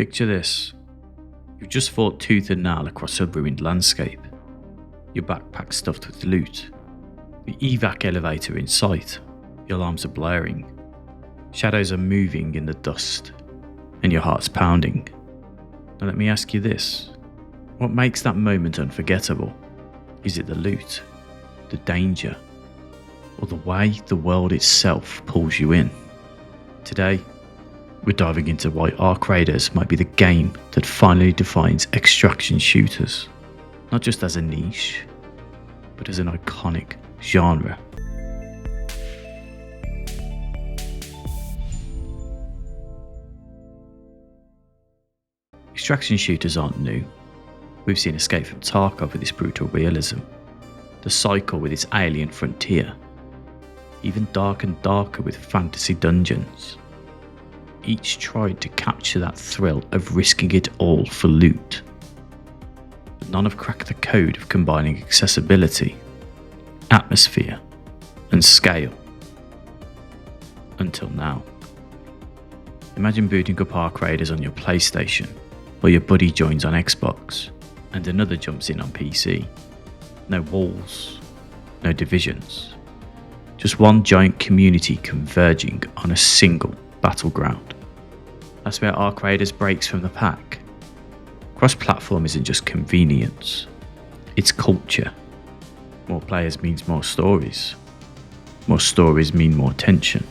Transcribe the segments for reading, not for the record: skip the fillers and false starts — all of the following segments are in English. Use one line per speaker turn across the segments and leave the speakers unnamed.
Picture this. You've just fought tooth and nail across a ruined landscape. Your backpack stuffed with loot. The evac elevator in sight. The alarms are blaring. Shadows are moving in the dust. And your heart's pounding. Now let me ask you this. What makes that moment unforgettable? Is it the loot? The danger? Or the way the world itself pulls you in? Today, we're diving into why Ark Raiders might be the game that finally defines extraction shooters, not just as a niche, but as an iconic genre. Extraction shooters aren't new. We've seen Escape from Tarkov with its brutal realism, The Cycle with its alien frontier, even Dark and Darker with fantasy dungeons. Each tried to capture that thrill of risking it all for loot. But none have cracked the code of combining accessibility, atmosphere, and scale. Until now. Imagine booting up Ark Raiders on your PlayStation, while your buddy joins on Xbox, and another jumps in on PC. No walls, no divisions. Just one giant community converging on a single battleground. That's where Ark Raiders breaks from the pack. Cross-platform isn't just convenience, it's culture. More players means more stories. More stories mean more tension.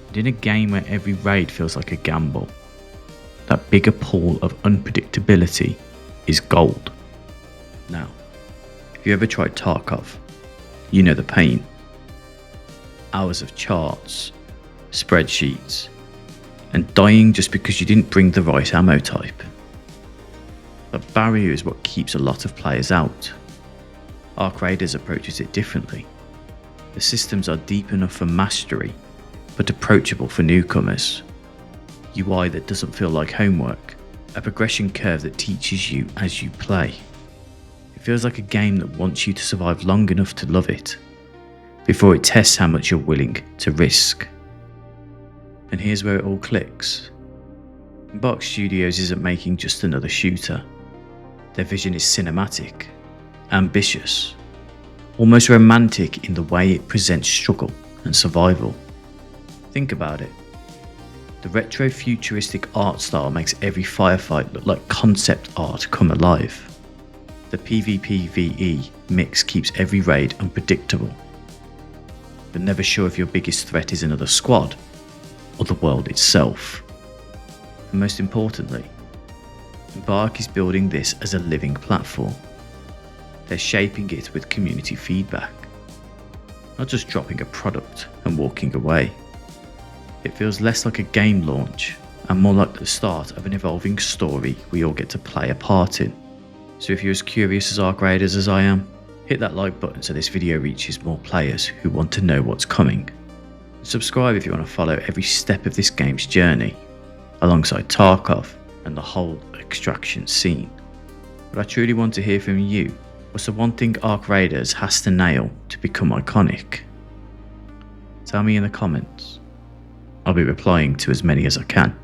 And in a game where every raid feels like a gamble, that bigger pool of unpredictability is gold. Now, if you ever tried Tarkov, you know the pain. Hours of charts, spreadsheets, and dying just because you didn't bring the right ammo type. That barrier is what keeps a lot of players out. Ark Raiders approaches it differently. The systems are deep enough for mastery, but approachable for newcomers. UI that doesn't feel like homework, a progression curve that teaches you as you play. It feels like a game that wants you to survive long enough to love it, before it tests how much you're willing to risk. And here's where it all clicks. Embark Studios isn't making just another shooter. Their vision is cinematic, ambitious, almost romantic in the way it presents struggle and survival. Think about it. The retro-futuristic art style makes every firefight look like concept art come alive. The PvP-VE mix keeps every raid unpredictable, but never sure if your biggest threat is another squad or the world itself. And most importantly, Embark is building this as a living platform. They're shaping it with community feedback, not just dropping a product and walking away. It feels less like a game launch and more like the start of an evolving story we all get to play a part in. So if you're as curious as Ark Raiders as I am, hit that like button so this video reaches more players who want to know what's coming. Subscribe if you want to follow every step of this game's journey, alongside Tarkov and the whole extraction scene. But I truly want to hear from you. What's the one thing Ark Raiders has to nail to become iconic? Tell me in the comments. I'll be replying to as many as I can.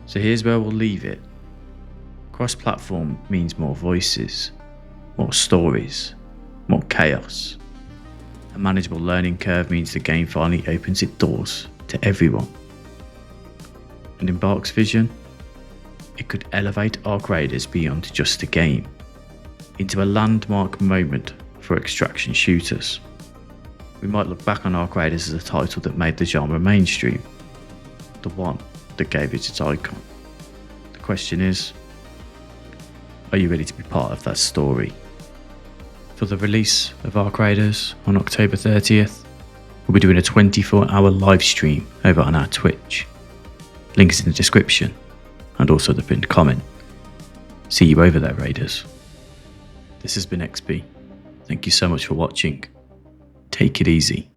So here's where we'll leave it. Cross-platform means more voices, more stories, more chaos. A manageable learning curve means the game finally opens its doors to everyone. And Embark's vision? It could elevate Ark Raiders beyond just a game, into a landmark moment for extraction shooters. We might look back on Ark Raiders as a title that made the genre mainstream, the one that gave it its icon. The question is, are you ready to be part of that story? For the release of Ark Raiders on October 30th, we'll be doing a 24-hour live stream over on our Twitch. Link is in the description and also the pinned comment. See you over there, Raiders. This has been XP. Thank you so much for watching. Take it easy.